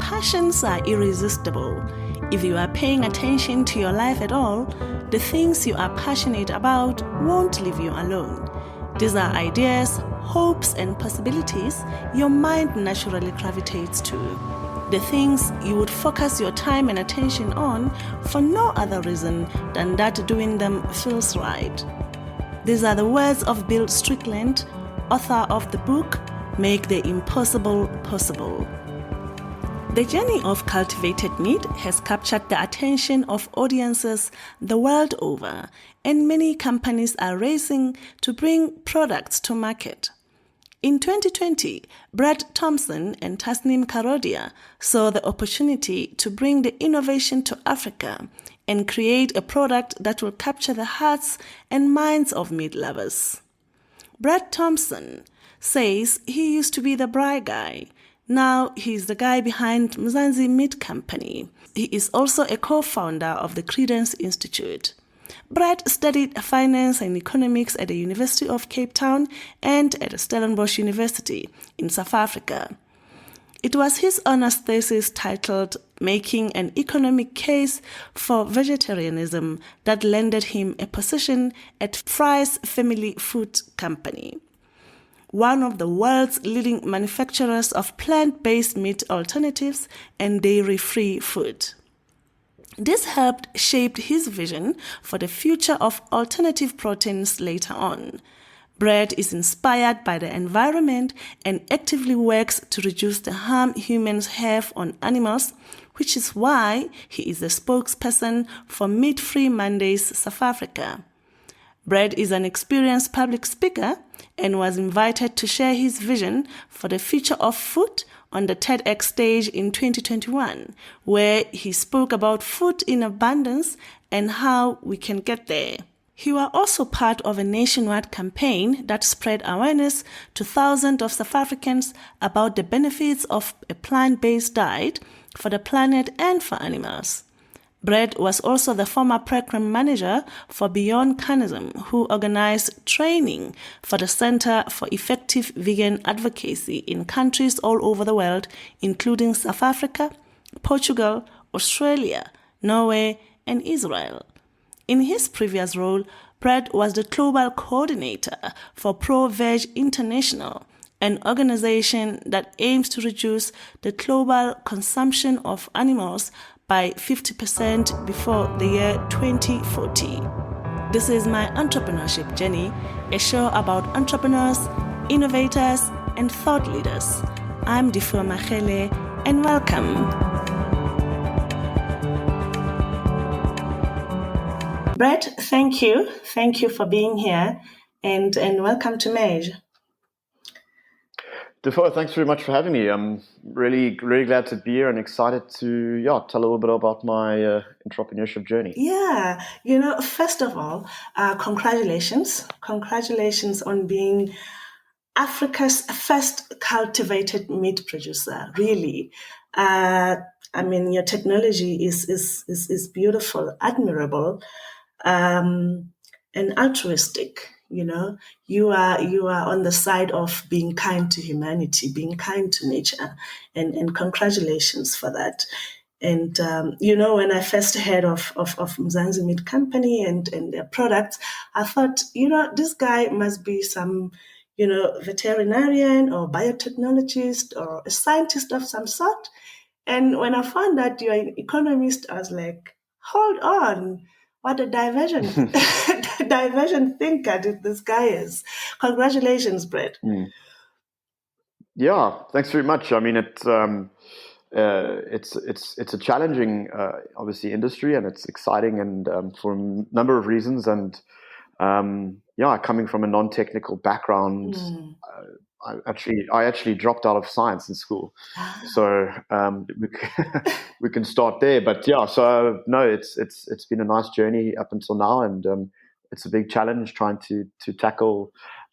passions are irresistible. If you are paying attention to your life at all, the things you are passionate about won't leave you alone. These are ideas, hopes, and possibilities your mind naturally gravitates to. The things you would focus your time and attention on for no other reason than that doing them feels right. These are the words of Bill Strickland, author of the book, Make the Impossible Possible. The journey of cultivated meat has captured the attention of audiences the world over, and many companies are racing to bring products to market. In 2020, Brad Thompson and Tasnim Karodia saw the opportunity to bring the innovation to Africa and create a product that will capture the hearts and minds of meat lovers. Brad Thompson says he used to be the braai guy. Now he's the guy behind Mzansi Meat Co. He is also a co-founder of the Credence Institute. Brad studied finance and economics at the University of Cape Town and at Stellenbosch University in South Africa. It was his honours thesis titled Making an Economic Case for Vegetarianism that landed him a position at Fry's Family Food Company, one of the world's leading manufacturers of plant-based meat alternatives and dairy-free food. This helped shape his vision for the future of alternative proteins later on. Brad is inspired by the environment and actively works to reduce the harm humans have on animals, which is why he is the spokesperson for Meat-Free Mondays South Africa. Brad is an experienced public speaker and was invited to share his vision for the future of food on the TEDx stage in 2021, where he spoke about food in abundance and how we can get there. He was also part of a nationwide campaign that spread awareness to thousands of South Africans about the benefits of a plant-based diet for the planet and for animals. Brad was also the former program manager for Beyond Carnism, who organized training for the Center for Effective Vegan Advocacy in countries all over the world, including South Africa, Portugal, Australia, Norway, and Israel. In his previous role, Brad was the global coordinator for Pro-Veg International, an organization that aims to reduce the global consumption of animals by 50% before the year 2040. This is my entrepreneurship journey, a show about entrepreneurs, innovators, and thought leaders. I'm Difo Machele, and welcome. Brett, thank you. Thank you for being here, and welcome to Mage. Defoe, thanks very much for having me. I'm really glad to be here and excited to tell a little bit about my entrepreneurship journey. Yeah, first of all, congratulations. Congratulations on being Africa's first cultivated meat producer, really. Your technology is beautiful, admirable, and altruistic. You are on the side of being kind to humanity, being kind to nature, and congratulations for that. And when I first heard of Mzansi Meat Company and their products, I thought, this guy must be some, veterinarian or biotechnologist or a scientist of some sort. And when I found that you're an economist, I was like, hold on. What a diversion thinker this guy is. Congratulations, Brett. Yeah, thanks very much. I mean, it's a challenging, obviously, industry, and it's exciting, and for a number of reasons. And coming from a non-technical background, I actually dropped out of science in school, so we can start there. But it's been a nice journey up until now, and it's a big challenge trying to tackle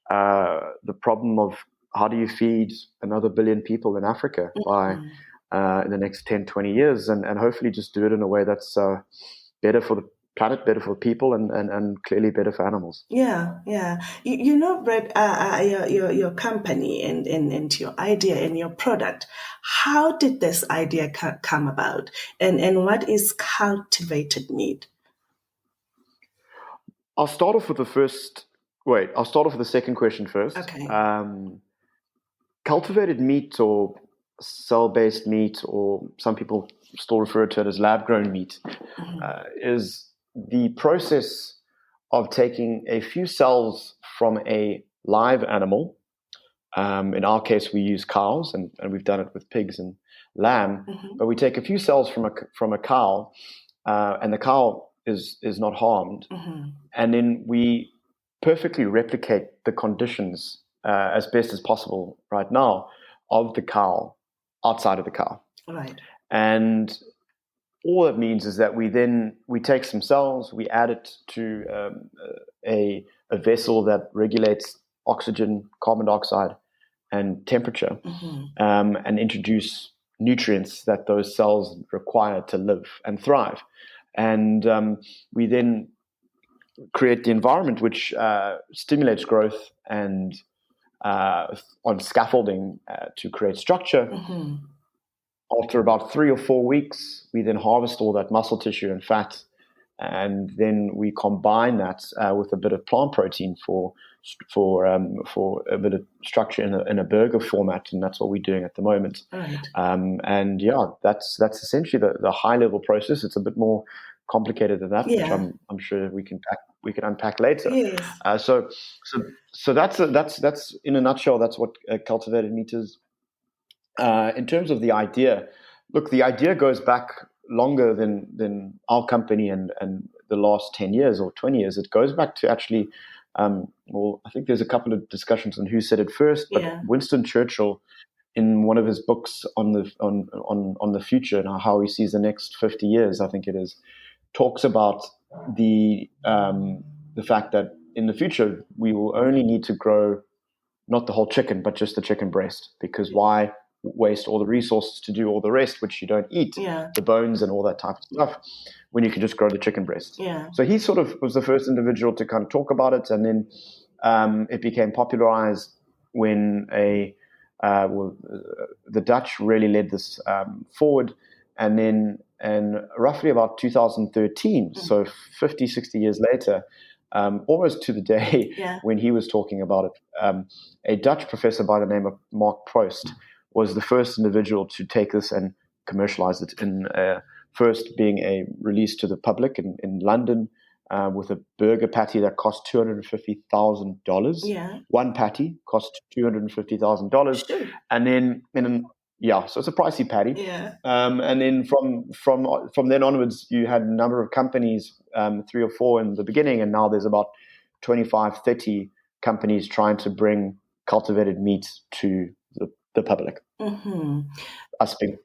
the problem of how do you feed another billion people in Africa by in the next 10, 20 years, and hopefully just do it in a way that's better for the planet, better for people, and clearly better for animals. Yeah, yeah. Brett, your company and your idea and your product, how did this idea come about? And what is cultivated meat? I'll start off with the second question first. Okay. Cultivated meat, or cell-based meat, or some people still refer to it as lab-grown meat, is the process of taking a few cells from a live animal. In our case, we use cows, and we've done it with pigs and lamb. But we take a few cells from a cow, and the cow is not harmed, and then we perfectly replicate the conditions as best as possible right now of the cow outside of the cow. Right. And all it means is that we take some cells, we add it to a vessel that regulates oxygen, carbon dioxide, and temperature, and introduce nutrients that those cells require to live and thrive. And we then create the environment which stimulates growth and on scaffolding to create structure. After about 3 or 4 weeks, we then harvest all that muscle tissue and fat, and then we combine that with a bit of plant protein for a bit of structure in a burger format, and that's what we're doing at the moment. Right. And yeah, that's essentially the high level process. It's a bit more complicated than that, which I'm sure we can unpack later. Yes. So that's in a nutshell. That's what cultivated meat is. In terms of the idea, look, the idea goes back longer than our company and the last 10 years or 20 years. It goes back to actually, I think there's a couple of discussions on who said it first, but Winston Churchill, in one of his books on the future and how he sees the next 50 years, I think it is, talks about the fact that in the future we will only need to grow not the whole chicken, but just the chicken breast, because why waste all the resources to do all the rest, which you don't eat, the bones and all that type of stuff, when you can just grow the chicken breast. So he sort of was the first individual to kind of talk about it, and then it became popularized when the Dutch really led this forward, and then roughly about 2013, so 50, 60 years later, almost to the day when he was talking about it, a Dutch professor by the name of Mark Prost was the first individual to take this and commercialize it, in first being a release to the public in London with a burger patty that cost $250,000. One patty cost $250,000. Sure. And then so it's a pricey patty. And then from then onwards, you had a number of companies, 3 or 4 in the beginning, and now there's about 25, 30 companies trying to bring cultivated meat to the public. Us being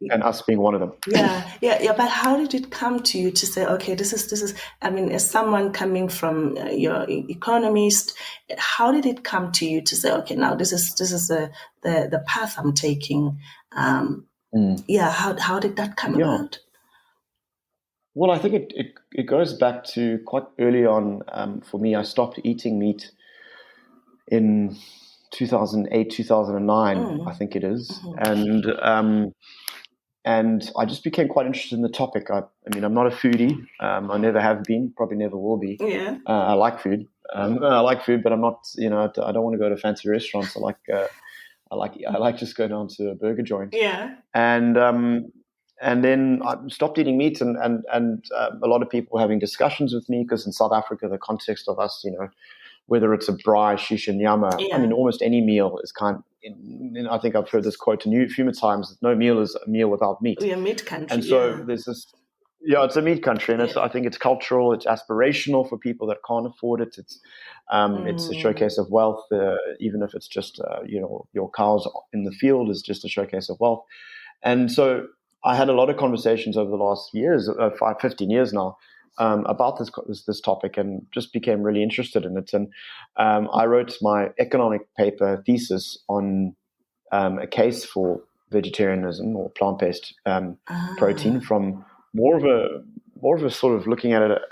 one of them. But how did it come to you to say, okay, this is? I mean, as someone coming from your economist, how did it come to you to say, okay, now this is the path I'm taking? How did that come about? Well, I think it goes back to quite early on. For me, I stopped eating meat in 2008, 2009, I think it is. And I just became quite interested in the topic. I mean, I'm not a foodie. I never have been, probably never will be. I like food. But I'm not, I don't want to go to fancy restaurants. I like just going down to a burger joint. And then I stopped eating meat, and a lot of people were having discussions with me, because in South Africa, the context of us, whether it's a braai, shish, and nyama, I mean, almost any meal is I think I've heard this quote a few times: no meal is a meal without meat. We're a meat country. And so there's this, it's a meat country, and I think it's cultural, it's aspirational for people that can't afford it. It's a showcase of wealth, even if it's just, your cows in the field is just a showcase of wealth. And so I had a lot of conversations over the last years, 15 years now, about this topic, and just became really interested in it. And I wrote my economic paper thesis on a case for vegetarianism or plant-based protein, from more of a sort of looking at it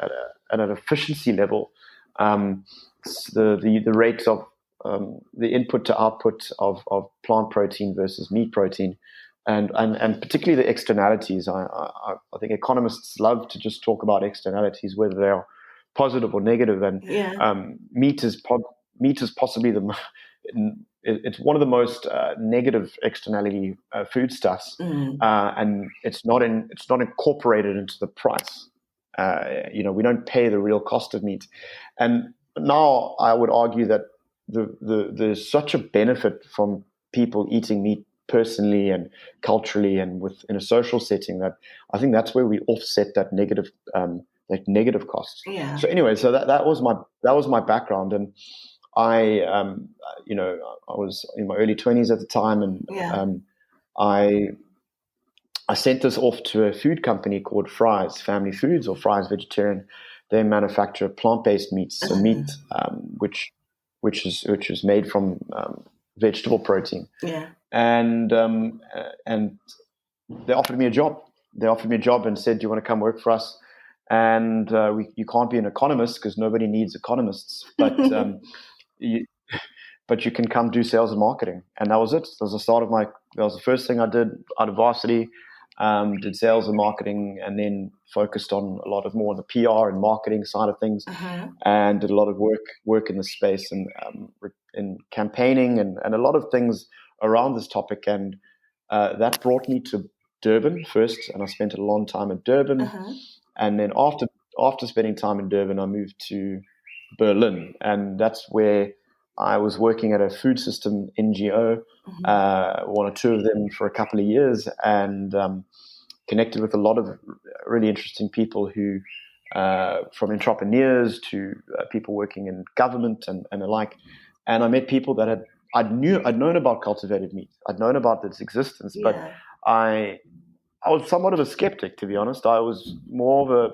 an efficiency level, the rates of the input to output of plant protein versus meat protein, and particularly the externalities. I think economists love to just talk about externalities, whether they are positive or negative, and meat is possibly it's one of the most negative externality foodstuffs, and it's not incorporated into the price. We don't pay the real cost of meat, and now I would argue that there's such a benefit from people eating meat personally and culturally and in a social setting that I think that's where we offset that negative cost. Yeah. So anyway, so that was my background, and I was in my early 20s at the time, and I sent this off to a food company called Fry's Family Foods, or Fry's Vegetarian. They manufacture plant-based meats, so meat which is made from vegetable protein. Yeah. And they offered me a job. And said, "Do you want to come work for us?" And you can't be an economist because nobody needs economists, but but you can come do sales and marketing. And that was it. That was the start of that was the first thing I did out of varsity. Did sales and marketing, and then focused on a lot of more on the PR and marketing side of things, and did a lot of work in the space, and in campaigning and a lot of things around this topic. And that brought me to Durban first, and I spent a long time in Durban. And then after spending time in Durban, I moved to Berlin, and that's where I was working at a food system NGO, one or two of them for a couple of years, and connected with a lot of really interesting people who, from entrepreneurs to people working in government and the like. And I met people that I'd known about cultivated meat. I'd known about its existence, but I was somewhat of a skeptic, to be honest. I was more of a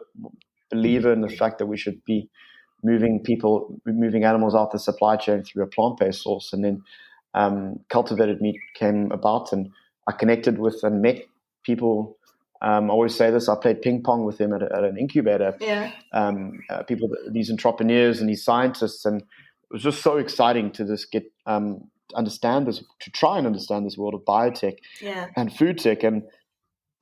believer in the fact that we should be moving animals out the supply chain through a plant-based source. And then cultivated meat came about, and I connected with and met people. I always say this, I played ping pong with them at an incubator. People, these entrepreneurs and these scientists, and it was just so exciting to just get try and understand this world of biotech and food tech,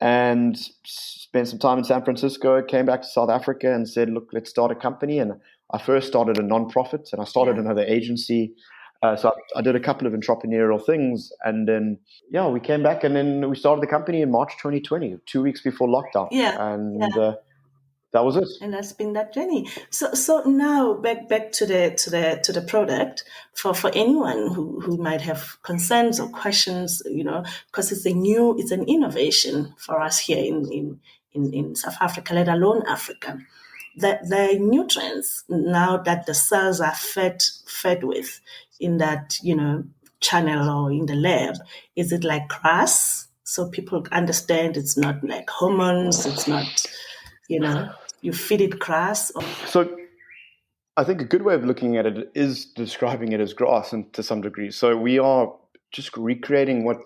and spent some time in San Francisco, came back to South Africa and said, look, let's start a company. And I first started a non-profit, and I started another agency. So I did a couple of entrepreneurial things, and then we came back, and then we started the company in March 2020, 2 weeks before lockdown. That was it. And that's been that journey. So now back to the product for anyone who might have concerns or questions, because it's an innovation for us here in South Africa, let alone Africa. The nutrients now that the cells are fed with in that channel or in the lab, is it like grass? So people understand it's not like hormones. It's not you feed it grass. So I think a good way of looking at it is describing it as grass, and to some degree. So we are just recreating what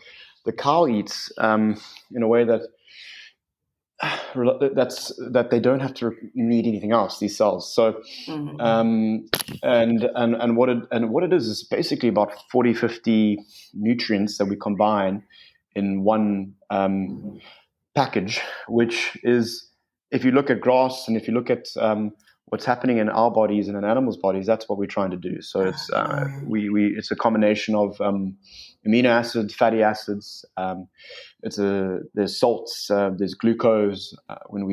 the cow eats in a way that they don't have to need anything else, these cells. So and what it is basically about 40-50 nutrients that we combine in one package, which is, if you look at grass and if you look at what's happening in our bodies and in animals' bodies, that's what we're trying to do. So it's it's a combination of amino acids, fatty acids. There's salts, there's glucose. When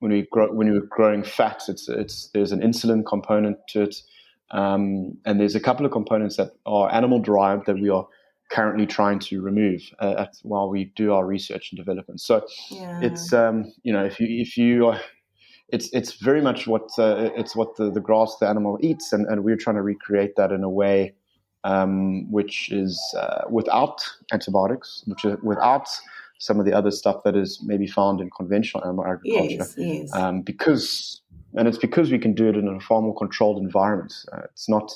we're growing fat, there's an insulin component to it, and there's a couple of components that are animal derived that we are currently trying to remove while we do our research and development. So it's if you are, it's very much what the grass the animal eats, and we're trying to recreate that in a way which is without antibiotics, which is without some of the other stuff that is maybe found in conventional animal agriculture. Because we can do it in a far more controlled environment. It's not,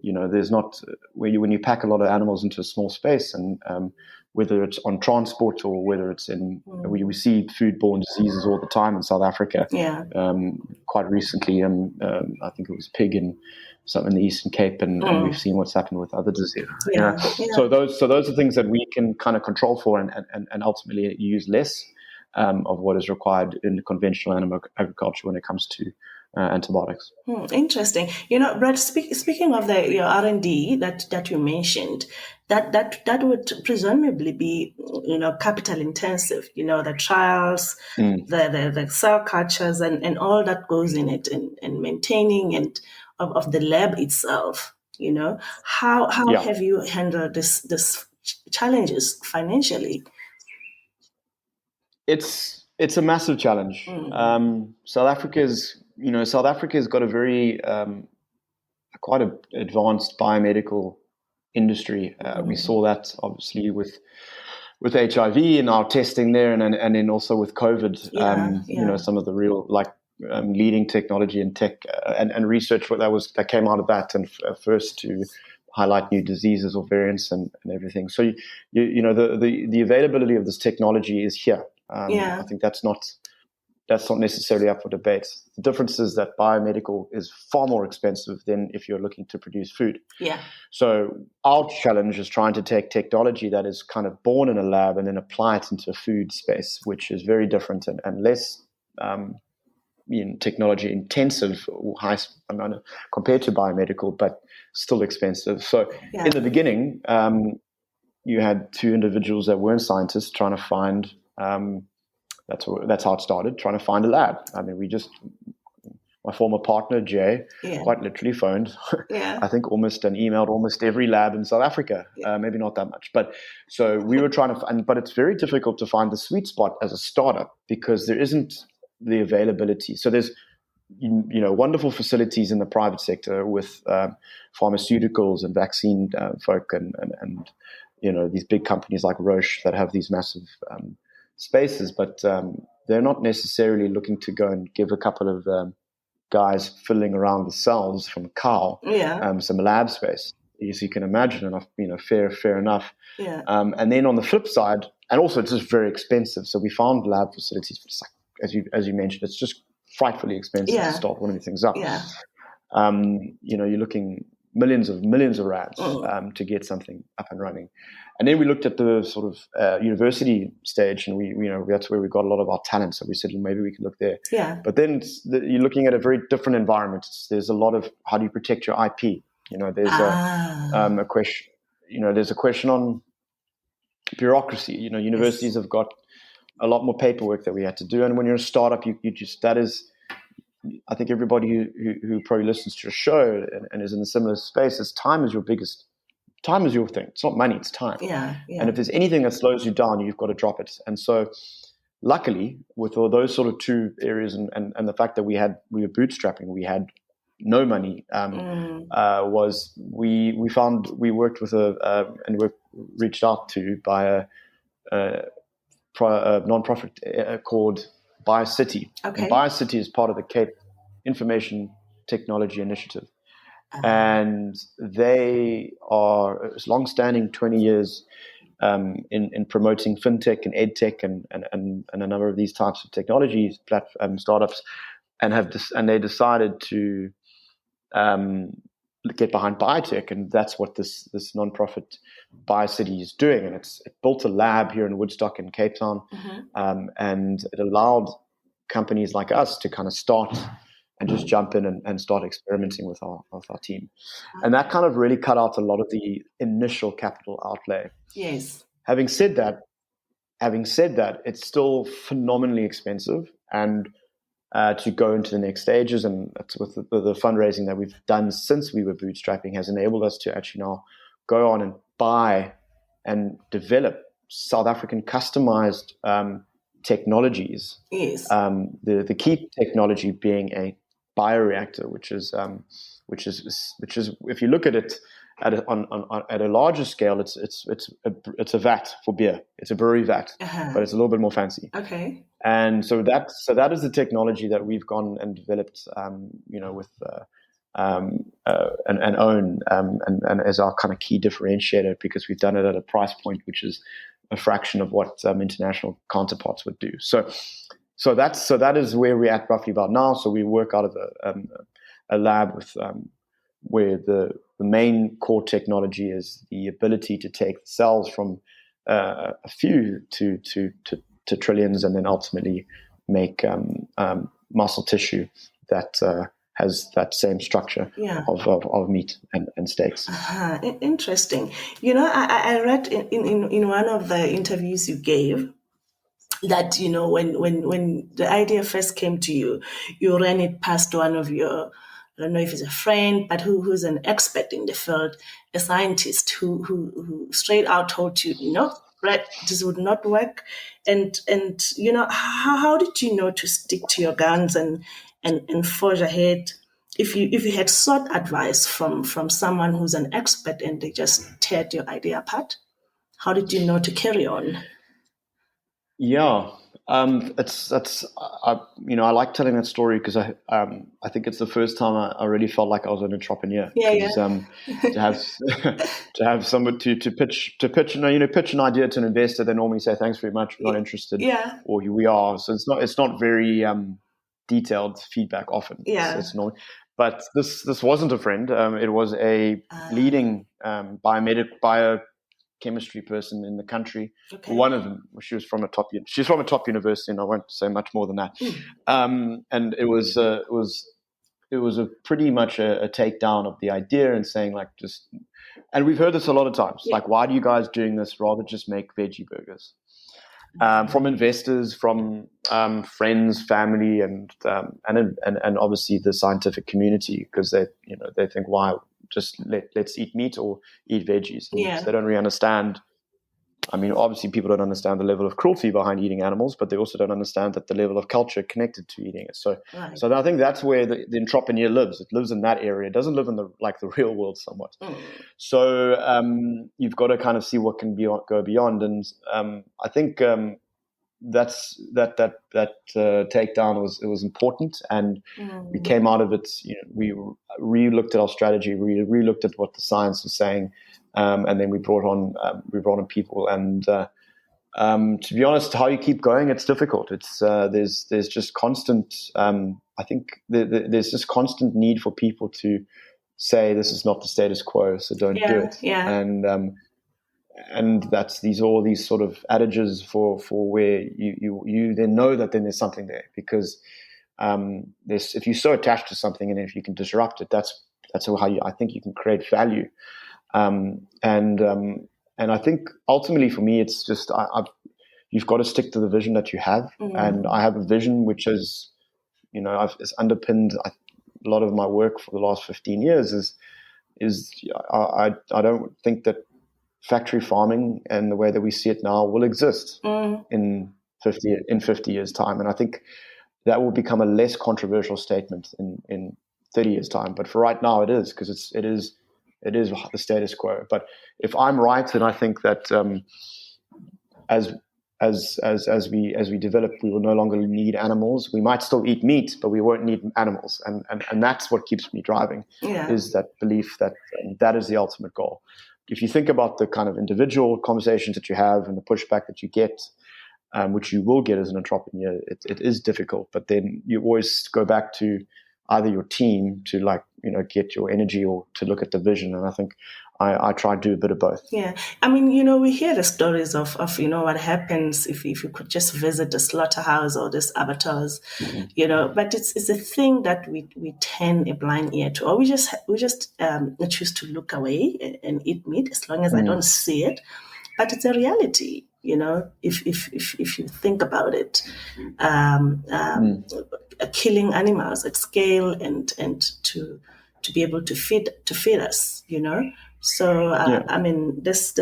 there's not when you pack a lot of animals into a small space, and whether it's on transport or whether it's in, we see foodborne diseases all the time in South Africa. Yeah. Quite recently, I think it was pig in the Eastern Cape, and we've seen what's happened with other diseases. Yeah. So those are things that we can kind of control for, and ultimately use less of what is required in conventional animal agriculture when it comes to antibiotics. Interesting. Brett, speaking of your R&D that you mentioned, that would presumably be, capital intensive, the trials, the cell cultures and all that goes in it, and maintaining and of the lab itself. How have you handled this challenges financially? It's a massive challenge. South Africa's got a very quite an advanced biomedical industry. We saw that obviously with HIV and our testing there, and then also with COVID. Some of the real leading technology and tech and research that came out of that, and first to highlight new diseases or variants and everything. So the availability of this technology is here. I think that's not necessarily up for debate. The difference is that biomedical is far more expensive than if you're looking to produce food. Yeah. So our challenge is trying to take technology that is kind of born in a lab and then apply it into a food space, which is very different and less technology intensive or high compared to biomedical, but still expensive. So in the beginning, you had two individuals that weren't scientists trying to find. That's how it started, trying to find a lab. I mean, my former partner, Jay, quite literally phoned, I think and emailed almost every lab in South Africa, maybe not that much. But so we were trying to but it's very difficult to find the sweet spot as a startup because there isn't the availability. So there's, wonderful facilities in the private sector with pharmaceuticals and vaccine folk and these big companies like Roche that have these massive spaces, but they're not necessarily looking to go and give a couple of guys fiddling around with cells from a cow some lab space, as you can imagine, and fair enough. And then on the flip side, and also it's just very expensive. So we found lab facilities, but it's like, as you mentioned, it's just frightfully expensive to start one of these things up. You're looking millions of rands to get something up and running. And then we looked at the sort of university stage, and we that's where we got a lot of our talent. So we said, well, maybe we can look there. But then you're looking at a very different environment. There's a lot of how do you protect your IP? There's a question. There's a question on bureaucracy. Universities have got a lot more paperwork that we had to do, and when you're a startup, you just that is. I think everybody who probably listens to your show and is in a similar space, is time is your biggest. Time is your thing. It's not money, it's time. And if there's anything that slows you down, you've got to drop it. And so luckily, with all those sort of two areas and the fact that we were bootstrapping, we had no money, was we worked with and we reached out to by a non-profit called BioCity. Okay. And BioCity is part of the Cape Information Technology Initiative. And they are a long-standing 20 years in promoting fintech and edtech and a number of these types of technologies, startups, and they decided to get behind biotech, and that's what this non-profit BioCity is doing. And it built a lab here in Woodstock in Cape Town, and it allowed companies like us to kind of start and just jump in and start experimenting with our team. And that kind of really cut out a lot of the initial capital outlay. Yes. Having said that, it's still phenomenally expensive, and to go into the next stages, and with the fundraising that we've done since we were bootstrapping has enabled us to actually now go on and buy and develop South African customized technologies. Yes. The key technology being a bioreactor, which is if you look at it at a larger scale, it's a vat for beer. It's a brewery vat, but it's a little bit more fancy. Okay. And so that is the technology that we've gone and developed, with and own, and as our kind of key differentiator, because we've done it at a price point which is a fraction of what international counterparts would do. So that is where we're at roughly about now. So we work out of a lab with where the main core technology is the ability to take cells from a few to trillions, and then ultimately make muscle tissue that has that same structure of meat and steaks. Interesting. I read in one of the interviews you gave that, when the idea first came to you, you ran it past one of your, I don't know if it's a friend, but who's an expert in the field, a scientist who straight out told you, no, right, this would not work. And how did you know to stick to your guns and forge ahead? If you had sought advice from someone who's an expert and they just teared your idea apart, how did you know to carry on? Yeah, I like telling that story because I think it's the first time I really felt like I was an entrepreneur. To have someone to pitch pitch an idea to an investor, they normally say thanks very much, we're not interested, or here we are. So it's not very detailed feedback often. It's normal. But this wasn't a friend. It was a leading biochemistry person in the country. Okay. One of them, she's from a top university, and I won't say much more than that. And it was a pretty much a takedown of the idea and saying and we've heard this a lot of times, like, why do you guys doing this? Rather just make veggie burgers. From investors, from friends, family, and obviously the scientific community, because they think, why just let's eat meat or eat veggies. So they don't really understand. I mean, obviously people don't understand the level of cruelty behind eating animals, but they also don't understand that the level of culture connected to eating it. So I think that's where the entrepreneur lives. It lives in that area. It doesn't live in the real world somewhat. So you've got to kind of see what can go beyond. And I think that takedown was important, and we came out of it. We re-looked at our strategy, we re-looked at what the science was saying. And then we brought on people, and to be honest, how you keep going, it's difficult. It's there's just constant. I think there's just constant need for people to say this is not the status quo, so don't do it. And that's all these sort of adages for where you then know that then there's something there, because if you're so attached to something, and if you can disrupt it, that's how I think you can create value. And I think ultimately for me, it's just you've got to stick to the vision that you have, and I have a vision which is, it's underpinned a lot of my work for the last 15 years. I don't think that factory farming and the way that we see it now will exist in 50 years time, and I think that will become a less controversial statement in 30 years time. But for right now, it is, because it is the status quo. But if I'm right, then I think that as we develop, we will no longer need animals. We might still eat meat, but we won't need animals. And that's what keeps me driving, is that belief that that is the ultimate goal. If you think about the kind of individual conversations that you have and the pushback that you get, which you will get as an entrepreneur, it is difficult. But then you always go back to either your team to get your energy, or to look at the vision. And I think I try to do a bit of both. Yeah. I mean, we hear the stories of what happens if you could just visit the slaughterhouse or this abattoirs, but it's a thing that we turn a blind ear to, or we just choose to look away and eat meat as long as I don't see it. But it's a reality, if you think about it. Killing animals at scale and to be able to feed us, So I mean, this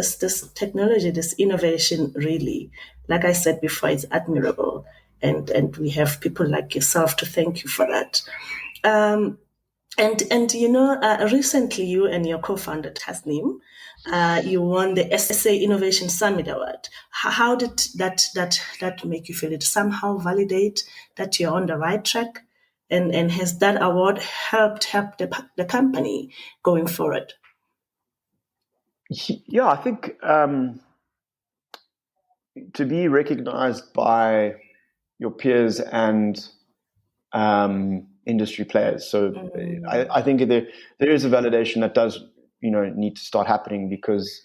technology, this innovation, really, like I said before, it's admirable, and we have people like yourself to thank you for that. Recently you and your co-founder Tasneem, you won the SA Innovation Summit Award. How did that make you feel? It somehow validate that you're on the right track, and has that award helped the company going forward? Yeah, I think to be recognized by your peers and industry players. So I think there is a validation that does, need to start happening, because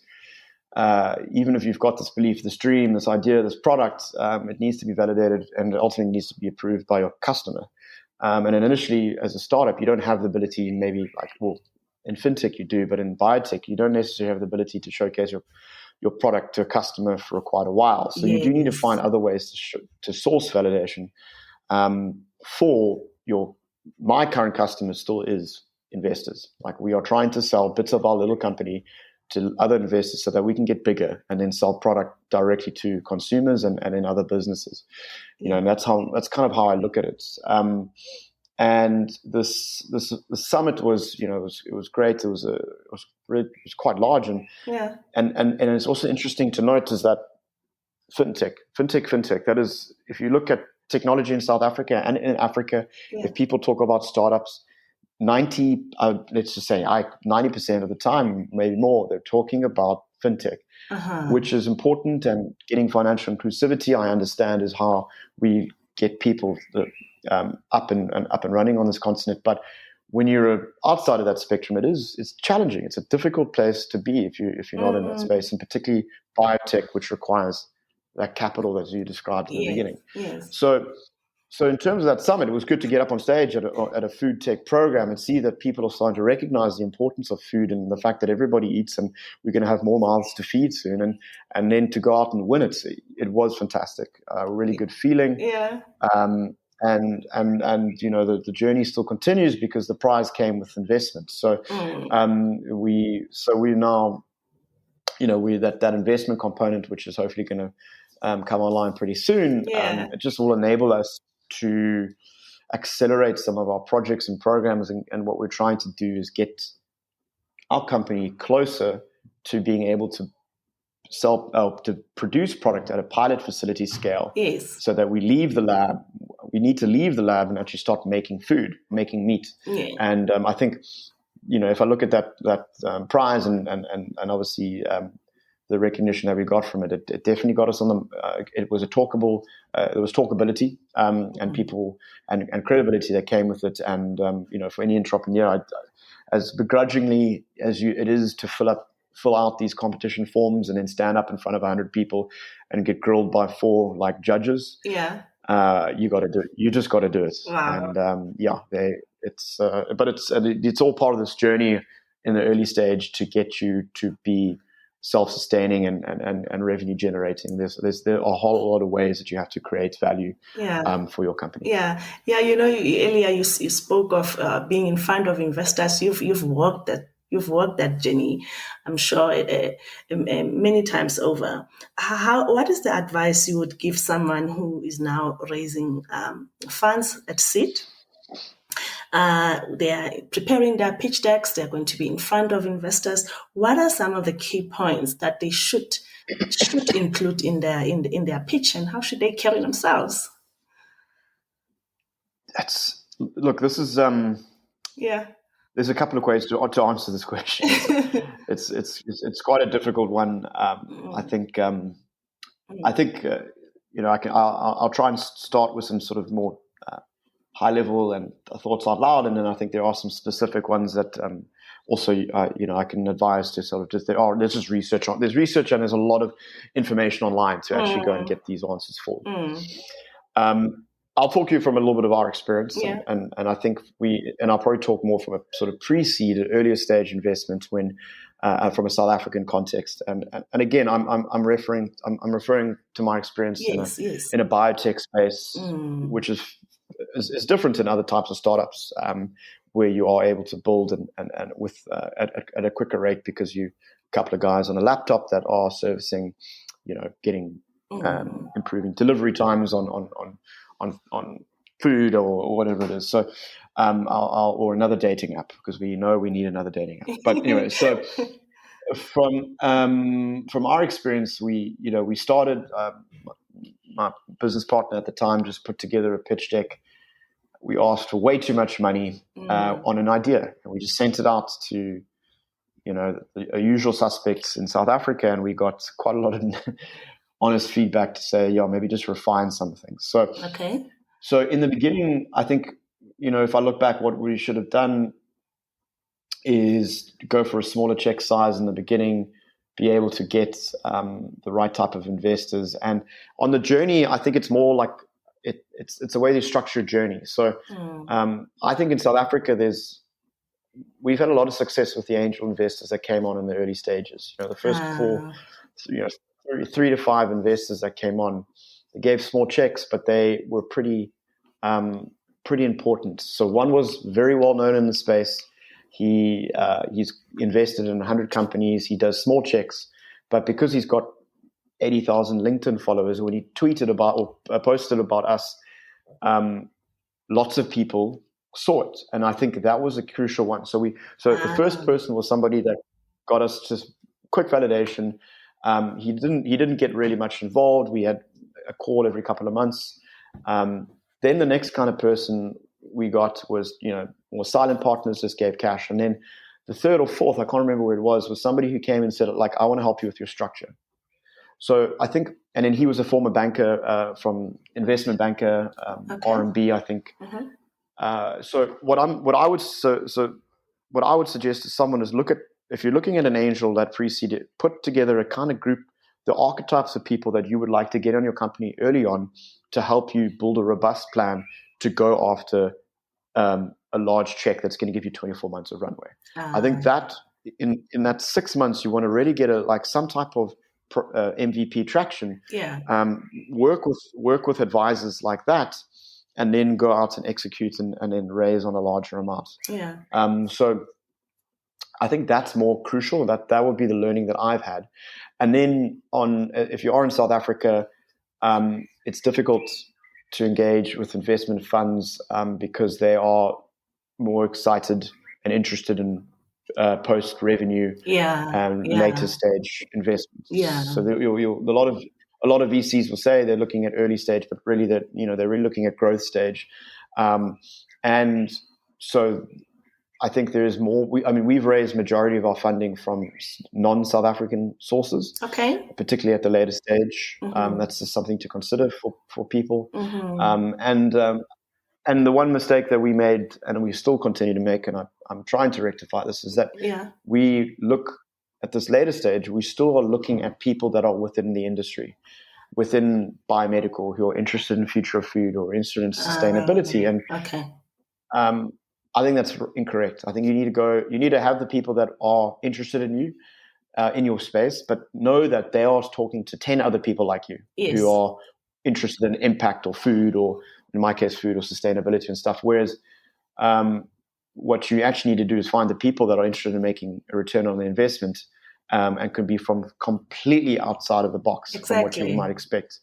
even if you've got this belief, this dream, this idea, this product, it needs to be validated and ultimately needs to be approved by your customer. And then initially, as a startup, you don't have the ability, maybe in fintech you do, but in biotech, you don't necessarily have the ability to showcase your product to a customer for quite a while. So you do need to find other ways to source validation. For my current customer still is investors. Like, we are trying to sell bits of our little company to other investors so that we can get bigger and then sell product directly to consumers and in other businesses. And that's kind of how I look at it. And the summit was, it was great. It was quite large, and it's also interesting to note is that fintech. That is, if you look at technology in South Africa and in Africa, if people talk about startups, 90% of the time, maybe more, they're talking about fintech, which is important. And getting financial inclusivity, I understand, is how we get people up and running on this continent. But when you're outside of that spectrum, it's challenging. It's a difficult place to be if you're not in that space, and particularly biotech, which requires that capital that you described in the beginning. Yes. So in terms of that summit, it was good to get up on stage at a food tech program and see that people are starting to recognize the importance of food and the fact that everybody eats, and we're going to have more mouths to feed soon. And then to go out and win it was fantastic. A really good feeling. Yeah. And the journey still continues because the prize came with investment. So we now, that investment component, which is hopefully going to come online pretty soon, it just will enable us to accelerate some of our projects and programs. And what we're trying to do is get our company closer to being able to to produce product at a pilot facility scale. Yes. So that we leave the lab. We need to leave the lab and actually start making making meat. Yeah. And I think, if I look at that prize and obviously the recognition that we got from it definitely got us on the. It was there was talkability and people and credibility that came with it. And for any entrepreneur, as begrudgingly as it is to fill out these competition forms and then stand up in front of 100 people and get grilled by 4 judges. Yeah. You got to do it. You just got to do it. Wow. And it's all part of this journey in the early stage to get you to be self-sustaining and revenue generating. There are a whole lot of ways that you have to create value for your company. Yeah. Earlier you spoke of being in front of investors. You've worked that journey, I'm sure, many times over. What is the advice you would give someone who is now raising funds at seed? They are preparing their pitch decks. They're going to be in front of investors. What are some of the key points that they should include in their pitch, and how should they carry themselves? This is There's a couple of ways to answer this question. It's quite a difficult one. I think I'll try and start with some sort of more high level and thoughts out loud, and then I think there are some specific ones that also I can advise to sort of just there's just research on. There's research and there's a lot of information online to actually go and get these answers for. I'll talk to you from a little bit of our experience, and I think I'll probably talk more from a sort of pre-seed, earlier stage investment when from a South African context, and again I'm referring to my experience in a biotech space, which is different than other types of startups, where you are able to build and with at a quicker rate because you a couple of guys on a laptop that are servicing, getting improving delivery times on food or whatever it is. So, or another dating app, because we know we need another dating app. But anyway, so from our experience, we started. My business partner at the time just put together a pitch deck. We asked for way too much money on an idea, and we just sent it out to the usual suspects in South Africa, and we got quite a lot honest feedback to say, yeah, maybe just refine some things. So in the beginning, I think, if I look back, what we should have done is go for a smaller check size in the beginning, be able to get the right type of investors. And on the journey, I think it's more like it's a way to structure a journey. So I think in South Africa, we've had a lot of success with the angel investors that came on in the early stages. The first 3 to 5 investors that came on, they gave small checks, but they were pretty important. So one was very well known in the space. He's invested in 100 companies. He does small checks, but because he's got 80,000 LinkedIn followers, when he tweeted about or posted about us, lots of people saw it, and I think that was a crucial one. So the first person was somebody that got us just quick validation. He didn't get really much involved. We had a call every couple of months. Then the next kind of person we got was, more silent partners, just gave cash. And then the third or fourth, I can't remember where it was somebody who came and said, like, I want to help you with your structure. So I think, and then he was a former banker, from investment banker, RMB, I think. So what I would suggest to someone is if you're looking at an angel that preceded, put together a kind of group, the archetypes of people that you would like to get on your company early on to help you build a robust plan to go after a large check that's going to give you 24 months of runway. I think that in that 6 months, you want to really get some type of MVP traction. Work with advisors like that, and then go out and execute and then raise on a larger amount. So I think that's more crucial. That would be the learning that I've had. And then if you are in South Africa, it's difficult to engage with investment funds because they are more excited and interested in post-revenue later stage investments. So a lot of VCs will say they're looking at early stage, but really they're really looking at growth stage. And so I think there is more. We've raised majority of our funding from non-South African sources, particularly at the later stage. That's just something to consider for people. And the one mistake that we made, and we still continue to make, and I'm trying to rectify this, is that we look at this later stage, we still are looking at people that are within the industry, within biomedical, who are interested in future of food or interested in sustainability. I think that's incorrect. I think you need to have the people that are interested in you, in your space, but know that they are talking to 10 other people like you who are interested in impact or food, or in my case, food or sustainability and stuff. Whereas what you actually need to do is find the people that are interested in making a return on the investment, and could be from completely outside of the box from what you might expect.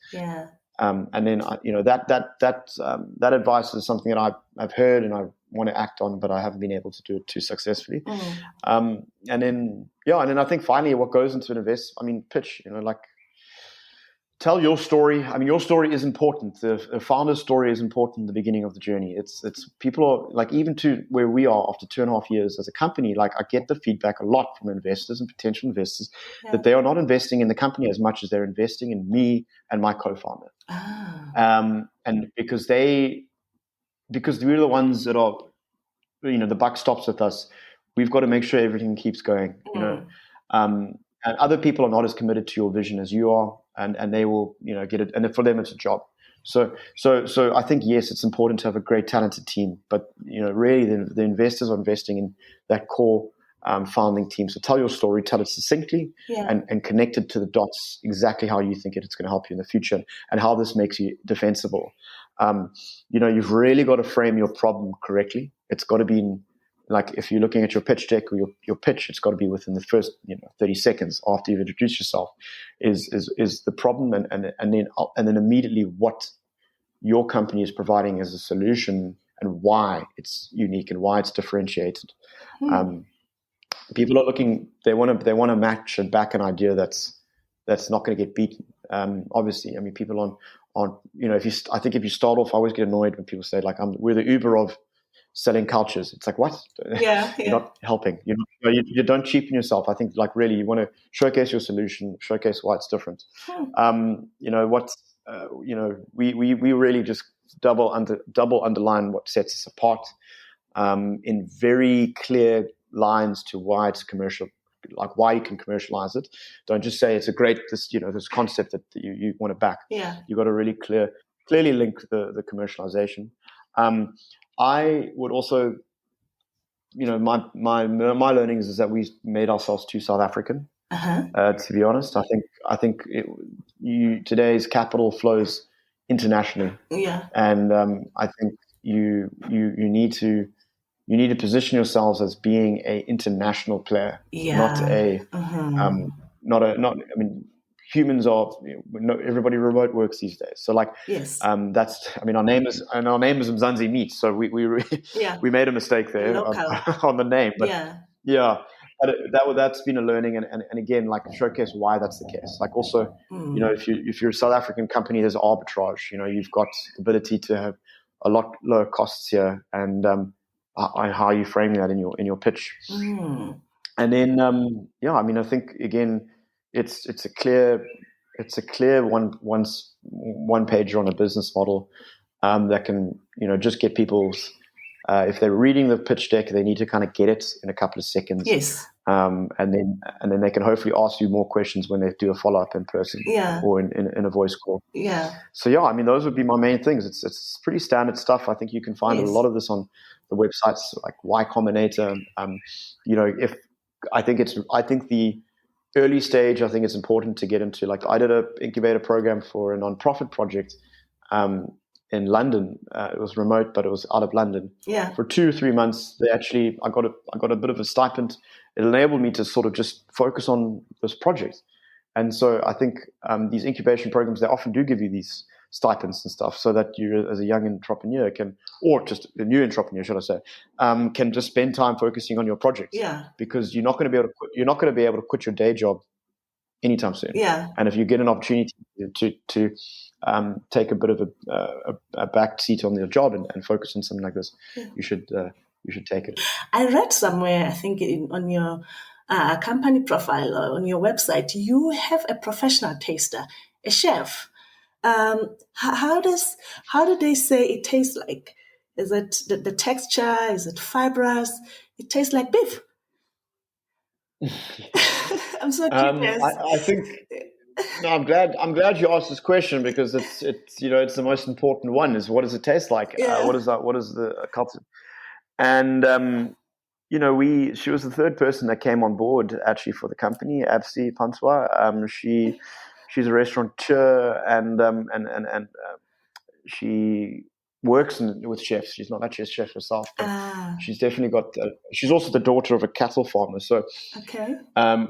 And then that advice is something that I've heard and I want to act on, but I haven't been able to do it too successfully. And then I think finally what goes into an pitch, tell your story. Your story is important. The founder's story is important in the beginning of the journey. It's people are even to where we are after 2.5 years as a company, I get the feedback a lot from investors and potential investors that they are not investing in the company as much as they're investing in me and my co-founder. And because we're the ones that are, the buck stops with us. We've got to make sure everything keeps going, and other people are not as committed to your vision as you are, and they will, get it. And for them, it's a job. So I think, yes, it's important to have a great talented team, but, really the investors are investing in that core founding team. So tell your story, tell it succinctly, and connect it to the dots exactly how you think it's going to help you in the future and how this makes you defensible. You've really got to frame your problem correctly. It's got to be if you're looking at your pitch deck or your pitch, it's got to be within the first 30 seconds after you've introduced yourself is the problem, and then immediately what your company is providing as a solution and why it's unique and why it's differentiated. People are looking; they want to match and back an idea that's not going to get beaten. Obviously, people on I think if you start off, I always get annoyed when people say we're the Uber of selling cultures. It's like, what? Yeah, You're not helping. You don't cheapen yourself. I think like really you want to showcase your solution, showcase why it's different. We really just double underline what sets us apart in very clear lines to why it's commercial, like why you can commercialize it. Don't just say it's a great this concept that you want to back. Yeah. You've got to really clearly link the commercialization. I would also, my learnings is that we made ourselves too South African. To be honest, I think today's capital flows internationally. Yeah. And I think you need to position yourselves as being a international player, not a I mean, humans are everybody remote works these days. So like, yes, that's our name is Mzansi Meat. So we made a mistake there on the name, but but that's been a learning, and again, like showcase why that's the case. Like also, if you're a South African company, there's arbitrage. You've got the ability to have a lot lower costs here, and how are you framing that in your pitch? And then I think again, it's a clear one pager on a business model that can just get people's. If they're reading the pitch deck, they need to kind of get it in a couple of seconds. Yes. And then they can hopefully ask you more questions when they do a follow up in person or in a voice call. Yeah. So those would be my main things. It's pretty standard stuff. I think you can find a lot of this on the websites like Y Combinator. I think the early stage, I think it's important to get into. Like I did an incubator program for a non-profit project. In London, it was remote, but it was out of London. Yeah. For 2 or 3 months, I got a bit of a stipend. It enabled me to sort of just focus on this project. And so I think these incubation programs, they often do give you these stipends and stuff, so that you, as a young entrepreneur, or just a new entrepreneur, should I say, can just spend time focusing on your project. Yeah. Because you're not going to be able to quit your day job anytime soon. Yeah. And if you get an opportunity to take a bit of a back seat on your job and focus on something like this, you should take it. I read somewhere, I think on your company profile or on your website, you have a professional taster, a chef. How do they say it tastes like? Is it the texture? Is it fibrous? It tastes like beef. I'm so curious. I think. No, I'm glad you asked this question, because it's the most important one. Is what does it taste like? Yeah. What is the culture? And she was the third person that came on board actually for the company, Absi Panswa. She's a restaurateur and she works with chefs. She's not actually a chef herself, but she's definitely got. She's also the daughter of a cattle farmer. So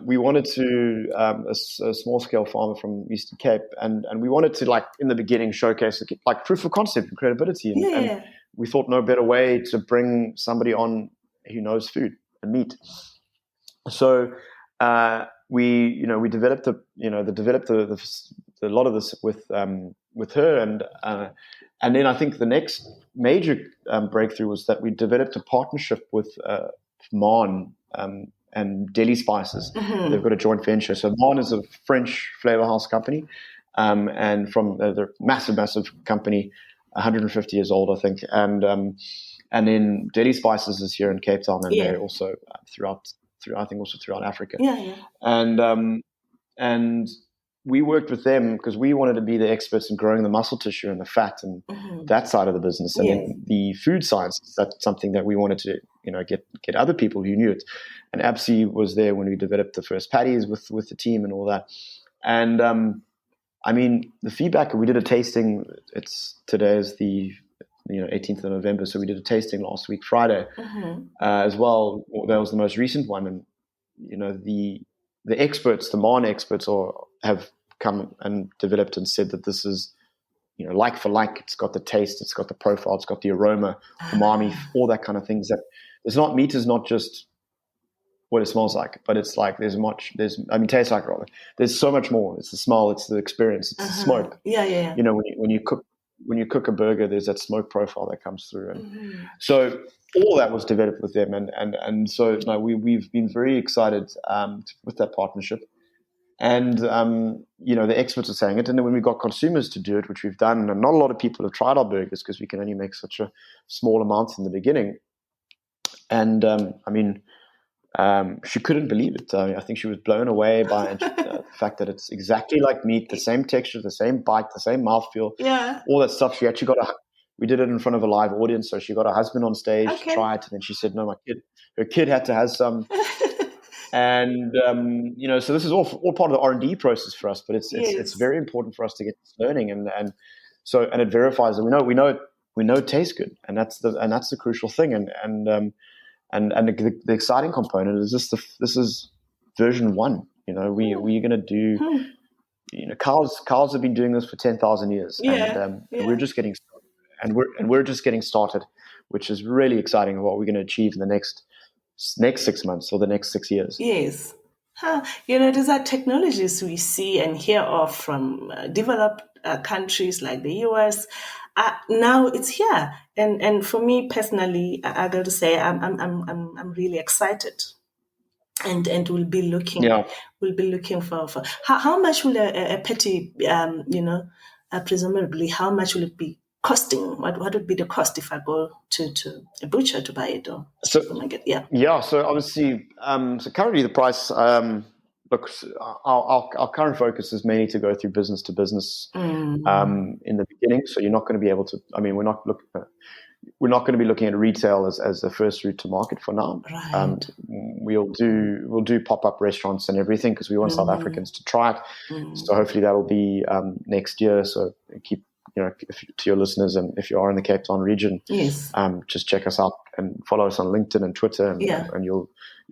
we wanted to a small scale farmer from Eastern Cape, and we wanted to, like, in the beginning, showcase like proof of concept and credibility. And we thought no better way to bring somebody on who knows food and meat. So we developed a lot of this with her, and then I think the next major breakthrough was that we developed a partnership with Maan and Deli Spices. Mm-hmm. They've got a joint venture. So Maan is a French flavor house company, and from they're a massive company, 150 years old, I think. And then Deli Spices is here in Cape Town, and they're also throughout Africa. Yeah. And we worked with them because we wanted to be the experts in growing the muscle tissue and the fat and that side of the business. And then the food science, that's something that we wanted to, get other people who knew it. And Absi was there when we developed the first patties with the team and all that. And the feedback, we did a tasting. Today is the 18th of November. So we did a tasting last week, Friday, as well. That was the most recent one. And, the experts, the Maan experts have come and developed and said that this is, like for like. It's got the taste, it's got the profile, it's got the aroma, umami, all that kind of things. That meat is not just what it smells like, but it's like tastes like rather. There's so much more. It's the smell, it's the experience, it's the smoke. Yeah. When you cook when you cook a burger, there's that smoke profile that comes through, and so all that was developed with them, and so we've been very excited with that partnership. And, the experts are saying it. And then when we got consumers to do it, which we've done, and not a lot of people have tried our burgers because we can only make such a small amount in the beginning. And, she couldn't believe it. I think she was blown away by the fact that it's exactly like meat, the same texture, the same bite, the same mouthfeel, all that stuff. She actually we did it in front of a live audience. So she got her husband on stage to try it. And then she said, no, her kid had to have some. And so this is all part of the R&D process for us, but it's very important for us to get this learning, and it verifies that we know it tastes good, and that's the crucial thing, and the exciting component is this is version 1. We're going to do cows have been doing this for 10,000 years, and we're just getting started, and we're just getting started, which is really exciting of what we're going to achieve in the next 6 months or the next 6 years. Yes. These are technologies we see and hear of from developed countries like the US. Now it's here, and for me personally, I got to say I'm really excited, and we'll be looking for how much will a patty, presumably how much will it be costing? What would be the cost if I go to a butcher to buy it or supermarket? So obviously, currently the price. Look, our current focus is mainly to go through business to business in the beginning. So you're not going to be able to. I mean, we're not going to be looking at retail as the first route to market for now. Right. We'll do pop-up restaurants and everything because we want South Africans to try it. So hopefully that'll be next year. So keep. To your listeners, and if you are in the Cape Town region, just check us out and follow us on LinkedIn and Twitter, and you'll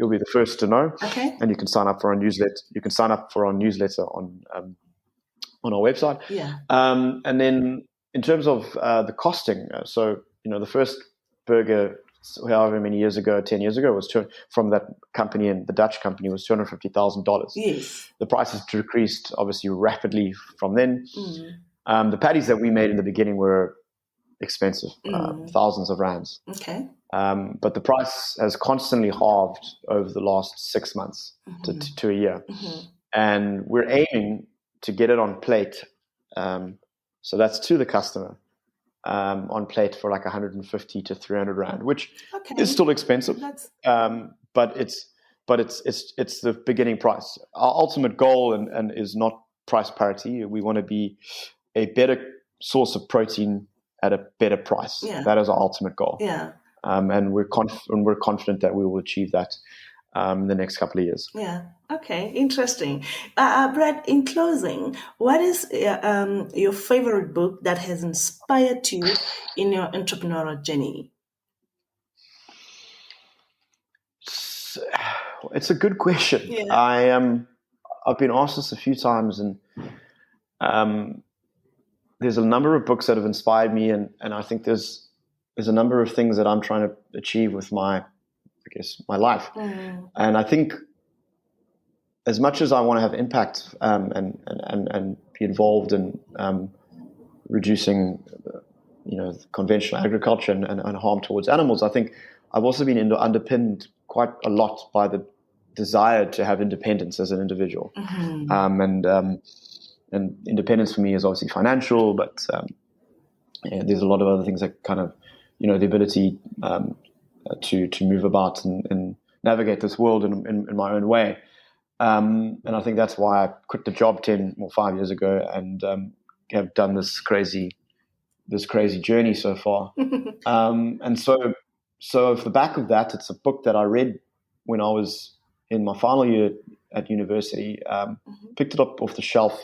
be the first to know. Okay. And you can sign up for our newsletter. You can sign up for our newsletter on our website. Yeah. And then in terms of the costing, the first burger, however many years ago, 10 years ago, was from that company, and the Dutch company was $250,000. Yes. The price has decreased obviously rapidly from then. The patties that we made in the beginning were expensive, thousands of rands. Okay. But the price has constantly halved over the last 6 months to a year. And we're aiming to get it on plate. So that's to the customer on plate for like 150 to 300 rand, which is still expensive. But it's the beginning price. Our ultimate goal and is not price parity. We want to be a better source of protein at a better price. Yeah. That is our ultimate goal. Yeah. And we're confident that we will achieve that in the next couple of years. Yeah. Okay. Interesting. Brad, in closing, what is your favorite book that has inspired you in your entrepreneurial journey? It's a good question. Yeah. I've been asked this a few times, and there's a number of books that have inspired me, and I think there's a number of things that I'm trying to achieve with my life. And I think as much as I want to have impact and be involved in reducing conventional agriculture and harm towards animals, I think I've also been underpinned quite a lot by the desire to have independence as an individual. And independence for me is obviously financial, but there's a lot of other things that kind of, the ability to move about and navigate this world in my own way. And I think that's why I quit the job 5 years ago and have done this crazy journey so far. And so off the back of that, it's a book that I read when I was in my final year at university. Picked it up off the shelf.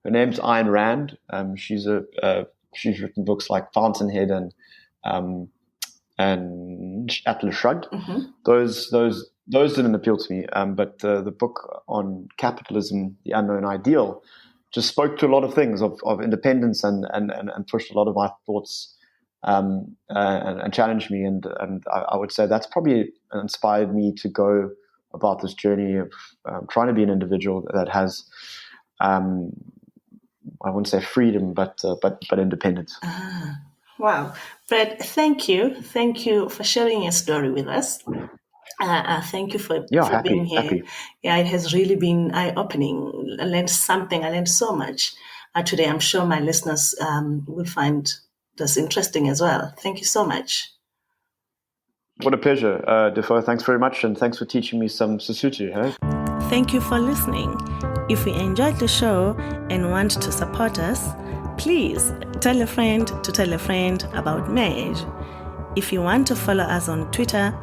Her name's Ayn Rand. She's written books like Fountainhead and Atlas Shrugged. Those didn't appeal to me. But the book on capitalism, the unknown ideal, just spoke to a lot of things of independence and pushed a lot of my thoughts and challenged me. And I would say that's probably inspired me to go about this journey of trying to be an individual that has I wouldn't say freedom, but independence. Wow. Brad, thank you. Thank you for sharing your story with us. Thank you for being here. Happy. Yeah, it has really been eye-opening. I learned something. I learned so much today. I'm sure my listeners will find this interesting as well. Thank you so much. What a pleasure, Defoe. Thanks very much, and thanks for teaching me some Sesotho. Hey? Thank you for listening. If you enjoyed the show and want to support us, please tell a friend to tell a friend about Merge. If you want to follow us on Twitter,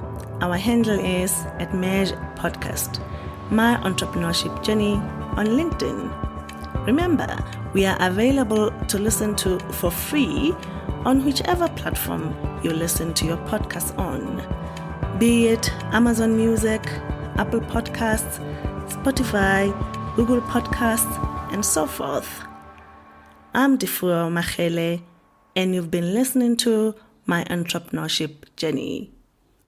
our handle is @MergePodcast. My Entrepreneurship Journey on LinkedIn. Remember, we are available to listen to for free on whichever platform you listen to your podcast on, be it Amazon Music, Apple Podcasts, Spotify, Google Podcasts, and so forth. I'm Defoe Machele, and you've been listening to My Entrepreneurship Journey.